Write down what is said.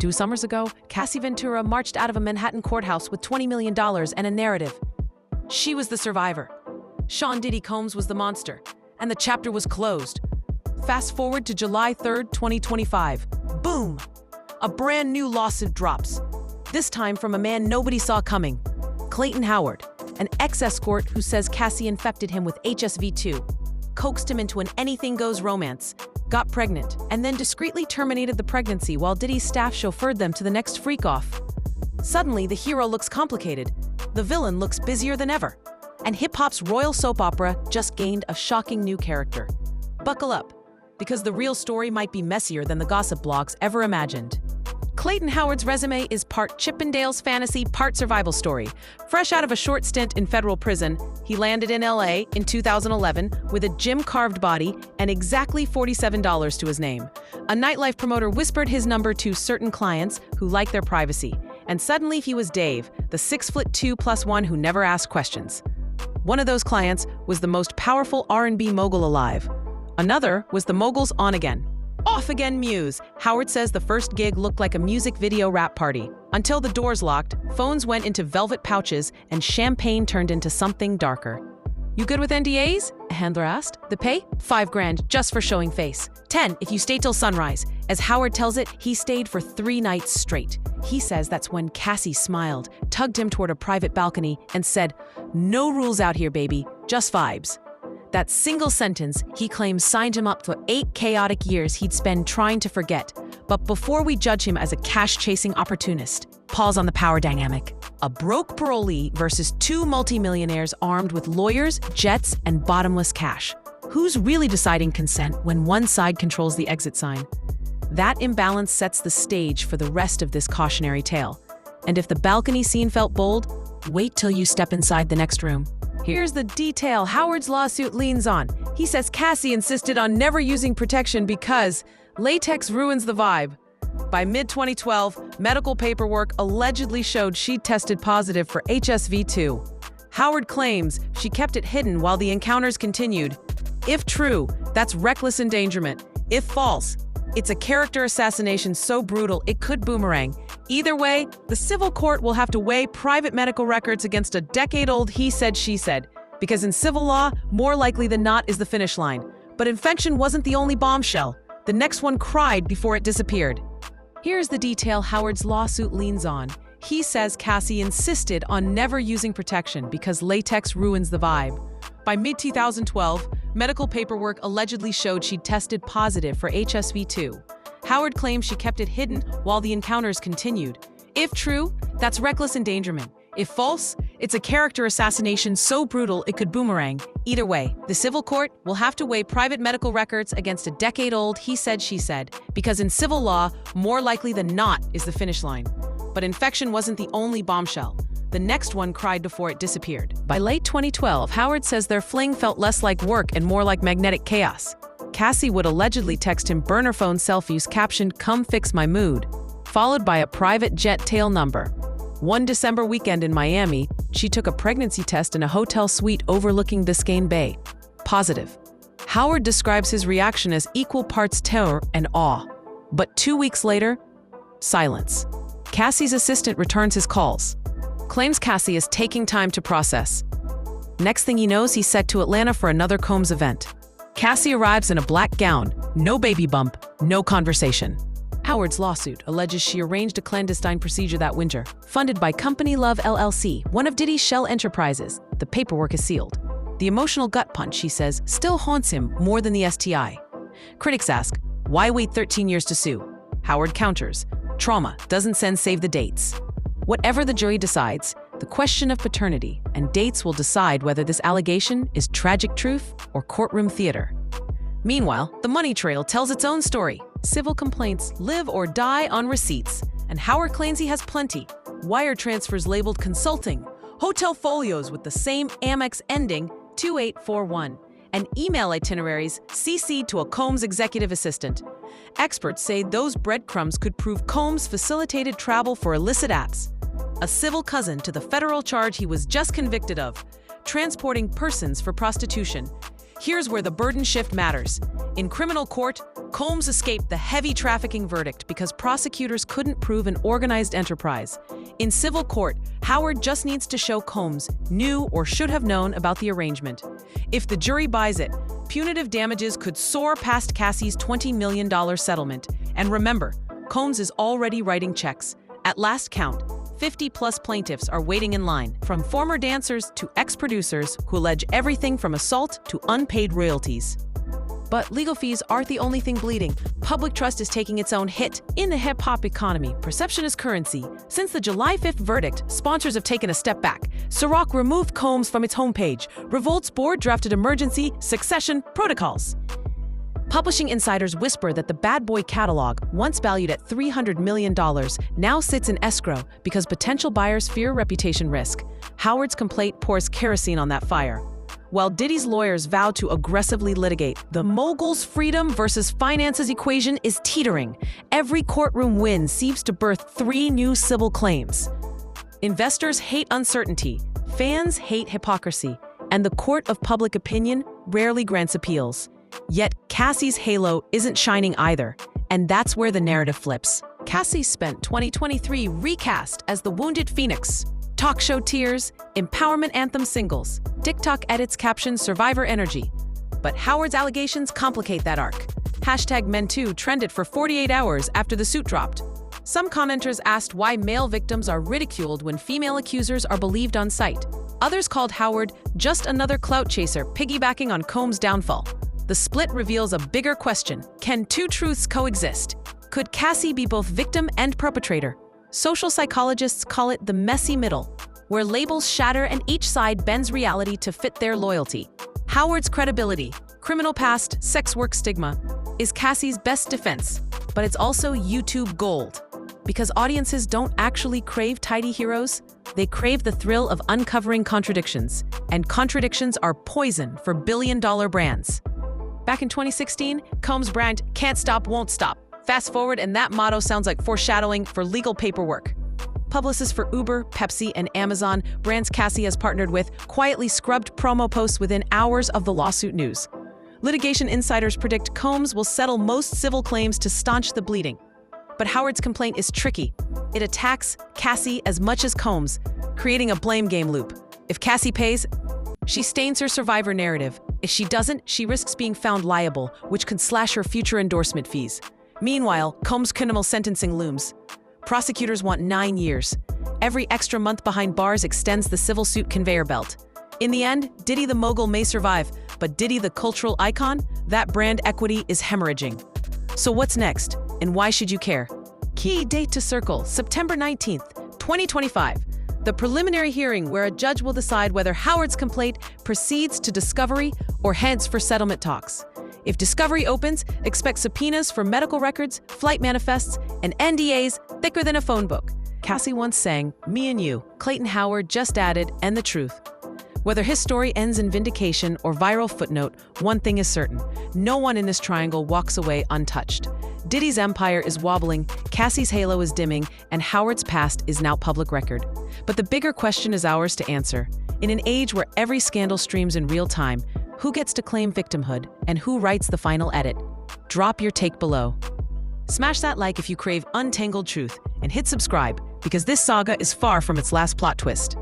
2 summers ago, Cassie Ventura marched out of a Manhattan courthouse with $20 million and a narrative. She was the survivor. Sean Diddy Combs was the monster, and the chapter was closed. Fast forward to July 3rd, 2025. Boom! A brand new lawsuit drops. This time from a man nobody saw coming. Clayton Howard, an ex-escort who says Cassie infected him with HSV-2, coaxed him into an anything-goes romance, got pregnant, and then discreetly terminated the pregnancy while Diddy's staff chauffeured them to the next freak-off. Suddenly, the hero looks complicated. The villain looks busier than ever. And hip-hop's royal soap opera just gained a shocking new character. Buckle up, because the real story might be messier than the gossip blogs ever imagined. Clayton Howard's resume is part Chippendale's fantasy, part survival story. Fresh out of a short stint in federal prison, he landed in LA in 2011 with a gym-carved body and exactly $47 to his name. A nightlife promoter whispered his number to certain clients who like their privacy, and suddenly he was Dave, the 6'2+1" who never asked questions. One of those clients was the most powerful R&B mogul alive. Another was the mogul's on-again, off-again muse. Howard says the first gig looked like a music video rap party. Until the doors locked, phones went into velvet pouches, and champagne turned into something darker. "You good with NDAs?" a handler asked. "The pay? $5,000 just for showing face. 10 if you stay till sunrise." As Howard tells it, he stayed for 3 nights straight. He says that's when Cassie smiled, tugged him toward a private balcony, and said, "No rules out here, baby, just vibes." That single sentence, he claims, signed him up for 8 chaotic years he'd spend trying to forget. But before we judge him as a cash-chasing opportunist, pause on the power dynamic. A broke parolee versus 2 multimillionaires armed with lawyers, jets, and bottomless cash. Who's really deciding consent when one side controls the exit sign? That imbalance sets the stage for the rest of this cautionary tale. And if the balcony scene felt bold, wait till you step inside the next room. Here's the detail Howard's lawsuit leans on. He says Cassie insisted on never using protection because latex ruins the vibe. By mid-2012, medical paperwork allegedly showed she tested positive for HSV-2. Howard claims she kept it hidden while the encounters continued. If true, that's reckless endangerment. If false, it's a character assassination so brutal it could boomerang. Either way, the civil court will have to weigh private medical records against a decade-old he said, she said, because in civil law, more likely than not is the finish line. But infection wasn't the only bombshell. The next one cried before it disappeared. Here's the detail Howard's lawsuit leans on. He says Cassie insisted on never using protection because latex ruins the vibe. By mid-2012, medical paperwork allegedly showed she'd tested positive for HSV-2. Howard claims she kept it hidden while the encounters continued. If true, that's reckless endangerment. If false, it's a character assassination so brutal it could boomerang. Either way, the civil court will have to weigh private medical records against a decade-old he said, she said, because in civil law, more likely than not is the finish line. But infection wasn't the only bombshell. The next one cried before it disappeared. By late 2012, Howard says their fling felt less like work and more like magnetic chaos. Cassie would allegedly text him burner phone selfies captioned, "Come fix my mood," followed by a private jet tail number. One December weekend in Miami, she took a pregnancy test in a hotel suite overlooking Biscayne Bay. Positive. Howard describes his reaction as equal parts terror and awe. But 2 weeks later, silence. Cassie's assistant returns his calls. Claims Cassie is taking time to process. Next thing he knows, he's set to Atlanta for another Combs event. Cassie arrives in a black gown, no baby bump, no conversation. Howard's lawsuit alleges she arranged a clandestine procedure that winter, funded by Company Love LLC, one of Diddy's shell enterprises. The paperwork is sealed. The emotional gut punch, she says, still haunts him more than the STI. Critics ask, why wait 13 years to sue? Howard counters, trauma doesn't save the dates. Whatever the jury decides, the question of paternity and dates will decide whether this allegation is tragic truth or courtroom theater. Meanwhile, the money trail tells its own story. Civil complaints live or die on receipts, and Howard claims he has plenty. Wire transfers labeled consulting, hotel folios with the same Amex ending 2841, and email itineraries CC'd to a Combs executive assistant. Experts say those breadcrumbs could prove Combs facilitated travel for illicit apps. A civil cousin to the federal charge he was just convicted of, transporting persons for prostitution. Here's where the burden shift matters. In criminal court, Combs escaped the heavy trafficking verdict because prosecutors couldn't prove an organized enterprise. In civil court, Howard just needs to show Combs knew or should have known about the arrangement. If the jury buys it, punitive damages could soar past Cassie's $20 million settlement. And remember, Combs is already writing checks. At last count, 50-plus plaintiffs are waiting in line, from former dancers to ex-producers who allege everything from assault to unpaid royalties. But legal fees aren't the only thing bleeding. Public trust is taking its own hit. In the hip-hop economy, perception is currency. Since the July 5th verdict, sponsors have taken a step back. Ciroc removed Combs from its homepage. Revolt's board drafted emergency succession protocols. Publishing insiders whisper that the Bad Boy catalog, once valued at $300 million, now sits in escrow because potential buyers fear reputation risk. Howard's complaint pours kerosene on that fire. While Diddy's lawyers vow to aggressively litigate, the mogul's freedom versus finances equation is teetering. Every courtroom win seems to birth 3 new civil claims. Investors hate uncertainty, fans hate hypocrisy, and the court of public opinion rarely grants appeals. Yet Cassie's halo isn't shining either, and that's where the narrative flips. Cassie spent 2023 recast as the Wounded Phoenix. Talk show tears, empowerment anthem singles, TikTok edits caption survivor energy. But Howard's allegations complicate that arc. #MenToo trended for 48 hours after the suit dropped. Some commenters asked why male victims are ridiculed when female accusers are believed on sight. Others called Howard just another clout chaser piggybacking on Combs' downfall. The split reveals a bigger question. Can two truths coexist? Could Cassie be both victim and perpetrator? Social psychologists call it the messy middle, where labels shatter and each side bends reality to fit their loyalty. Howard's credibility, criminal past, sex work stigma, is Cassie's best defense, but it's also YouTube gold. Because audiences don't actually crave tidy heroes, they crave the thrill of uncovering contradictions, and contradictions are poison for billion-dollar brands. Back in 2016, Combs' brand can't stop, won't stop. Fast forward, and that motto sounds like foreshadowing for legal paperwork. Publicists for Uber, Pepsi, and Amazon, brands Cassie has partnered with, quietly scrubbed promo posts within hours of the lawsuit news. Litigation insiders predict Combs will settle most civil claims to staunch the bleeding. But Howard's complaint is tricky. It attacks Cassie as much as Combs, creating a blame game loop. If Cassie pays, she stains her survivor narrative. If she doesn't, she risks being found liable, which could slash her future endorsement fees. Meanwhile, Combs' criminal sentencing looms. Prosecutors want 9 years. Every extra month behind bars extends the civil suit conveyor belt. In the end, Diddy the mogul may survive, but Diddy the cultural icon, that brand equity is hemorrhaging. So what's next, and why should you care? Key date to circle, September 19th, 2025. The preliminary hearing where a judge will decide whether Howard's complaint proceeds to discovery or heads for settlement talks. If discovery opens, expect subpoenas for medical records, flight manifests, and NDAs thicker than a phone book. Cassie once sang, "Me and You." Clayton Howard just added, "and the truth." Whether his story ends in vindication or viral footnote, one thing is certain. No one in this triangle walks away untouched. Diddy's empire is wobbling, Cassie's halo is dimming, and Howard's past is now public record. But the bigger question is ours to answer. In an age where every scandal streams in real time, who gets to claim victimhood, and who writes the final edit? Drop your take below. Smash that like if you crave untangled truth, and hit subscribe, because this saga is far from its last plot twist.